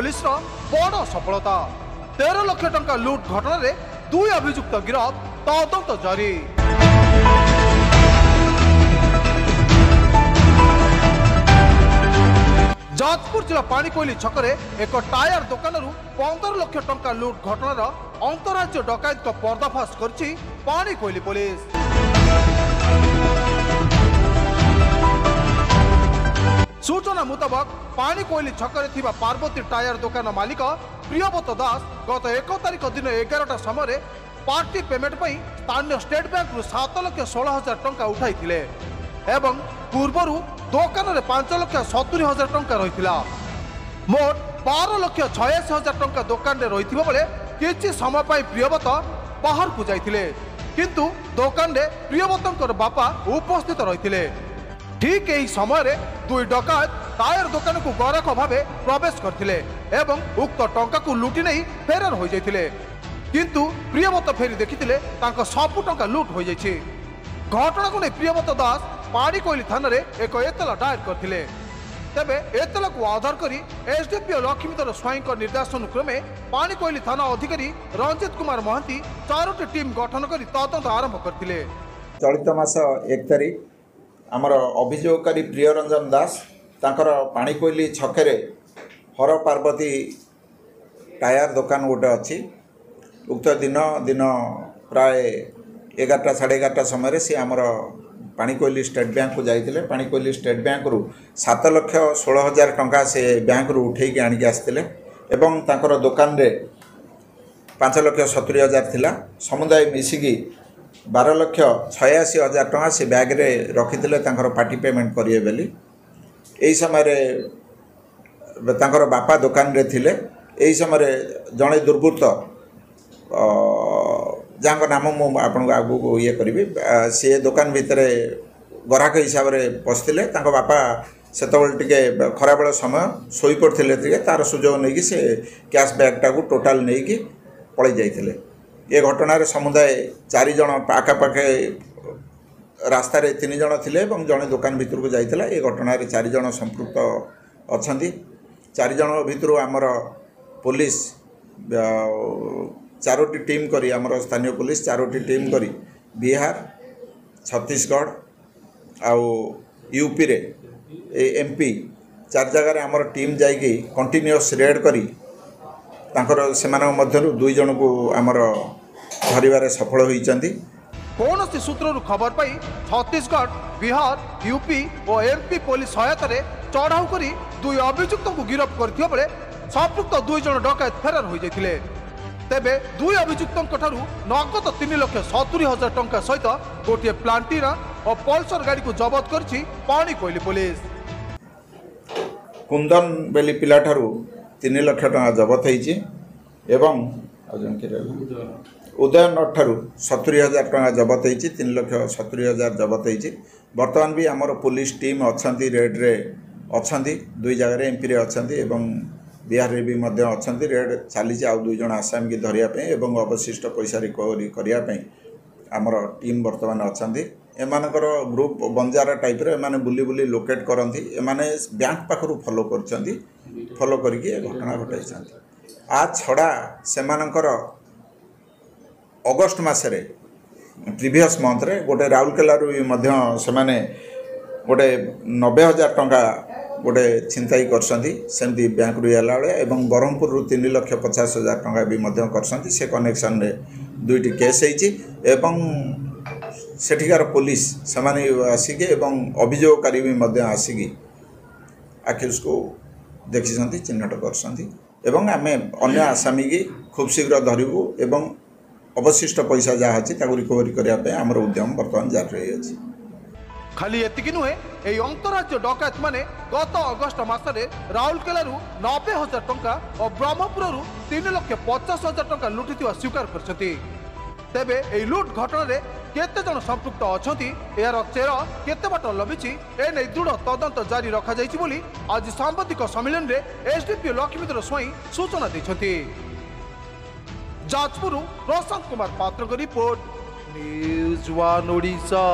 Police बड़ सफलता 13 लाख टंका लुट घटना रे 2 अभियुक्त गिरफ तदंत जारी। जाजपुर जिला पाणीकोइली छकरे एक टायर दुकान 15 लाख टंका लुट घटनार अंतरराज्य डकायत पर्दाफाश करछि पाणीकोइली पुलिस। सूचना मुताबक पाणीकोइली छकरे थिबा पार्वती टायर दुकान मालिक प्रियव्रत दास गत 1 तारिख दिन 11टा समय पार्टी पेमेंट पर स्थानीय स्टेट बैंक 7,16,000 टंका उठाई एवं पूर्वर दुकान में 5,70,000 टंका रही मोट 12,86,000 टंका दुकान में रही बेले किसी समय प्रियव्रत बाहर को जाते किंतु दुकान में प्रियव्रत बापा उपस्थित रही। ठीक यही समय 2 डकायत टायर दुकान को गराक भाव प्रवेश करथिले एवं उक्त टंका को लुटि नहीं फेरार हो जाइथिले किंतु प्रियव्रत फेरी देखिथिले तांका सबु टंका लुट हो जाइछि। घटना को नहीं प्रियव्रत दास पाणीकोइली थाना रे एक एतला दायर करथिले। तेबे एतला को आधार करी एसडीपीओ लक्ष्मीधर स्वाई निर्देशन क्रमे पाणीकोइली थाना अधिकारी रंजित कुमार महांती 4टी टीम गठन करी तदंत आरंभ करथिले। चलित मास 1 तारिख आमर अभियोगकारी प्रियरंजन दास तांकर पाणीकोइली छकरे हर पार्वती टायर दुकान गोटे अच्छी उक्त दिन प्राय 11टा साढ़े 11टा समय से आमर पाणीकोइली स्टेट बैंक को जाइए। पाणीकोइली स्टेट बैंक रु 7,16,000 टंका से बैंक रु उठेकी आनिक आसते एवं तांकर दुकान रे 5,70,000 थिला समुदाय मिसिकी 12,86,000 टंका से बैग रे रखिथिले तांकर पार्टी पेमेंट करिए बेली। एही समय रे तांकर बापा दुकान रे थिले। एही समय जड़े दुर्बृत्त जहाँ नाम मु आपन आगु को ये करी सी दुकान भितर ग्राहक हिसाब से पशिले बापा सेतबेले टिके खरा बेल समय शोई पड़ते तार सुजोग नहीं कि से कैश बैगटा को टोटाल नहीं कि पलि जाइए। ये घटना समुदाय 4 जन पाखापाखे रास्तार 3 जन थे जड़े दुकान भितर को जाइए। ये घटना 4 जन संपृक्त अच्छा 4 जन भितर आमर पुलिस 4टी टीम करी आमर स्थानीय पुलिस 4टी टीम करी बिहार छत्तीसगढ़ आउ यूपी रे एमपी 4 जगह आमर टीम जाइए कंटिन्यूअस रेड करी तांकर सेमान मध्यरु 2 जन को आमर धरिबारे सफल होइचंती। कौन सूत्र खबर पाई छत्तीसगढ़ बिहार यूपी और एमपी पुलिस सहायता चढ़ाऊ कर 2 अभियुक्त को गिरफ्त करथिबा बेले संपृक्त 2 जन डकायत फेरार हो जाइथिले। तेबे 2 अभियुक्त नगद 3,70,000 टंका सहित गोटे प्लांटीना और पल्सर गाड़ी को जबत करछि पाणीकोइली पुलिस। कुंदन बेली पिला ठारू 3 लाख टंका जबत होइछि एवं उदयन ठारू 70,000 टंका जबत होइछि 3,70,000 जबत होइछि। वर्तमान भी आमर पुलिस टीम अछंती रेड रे अछंती 2 जगह एमपी रे अछंती एवं बिहार रे भी मध्य अछंती रेड चली आउ 2 जन आसामी की धरिया पे एवं अवशिष्ट पैसा रिकवरी करिया पे आमर टीम वर्तमान अछंती। एमानकर ग्रुप बंजार टाइप रे एमाने बुली बुली लोकेट करंती एमाने बैंक पाखरु फॉलो करचंती फॉलो करके घटना घटाइछंती। आ छड़ा सेमानकर अगस्ट मासरे प्रीवियस मंथ रे गोटे राउरकेला रु मध्य सेमाने गोटे 90,000 टंका गोटे छिनताई करसंती सेमती बैंक रु आला बेले एवं ब्रह्मपुर रु 3,50,000 टंका भी मध्य करसंती। से कनेक्शन रे 2टी केस होइछि एवं सेठिकार पुलिस सेमाने आसिके एवं अभियोगकारी भी मध्य आसिकी आखिर को देखिसंती चिन्हट करसंती एवं आमे अन्य आसामी की खूब शीघ्र धरिबू एवं अवशिष्ट पैसा जहाँ अच्छी रिकवरी करने आमर उद्यम बर्तमान जारी रही अछि। खाली एतिकी नुहे एई अंतरराज्य डकायत माने गत अगस्ट मासरे राउरकेला 90,000 टंका और ब्रह्मपुर 3,50,000 टंका लुटिथिबा स्वीकार करछथि। तेबे एई लुट घटना रे केते जन संपृक्त अछंती यार चेहरा केते बाट लबिछि ए नै दृढ़ तदंत जारी रखा जाइछि बोली आज सांबादिक सम्मेलन रे एसडीपीओ लक्ष्मीधर स्वाई सूचना दैछथि। जाजपुर प्रशांत कुमार पात्र रिपोर्ट न्यूज 1 ओडिशा।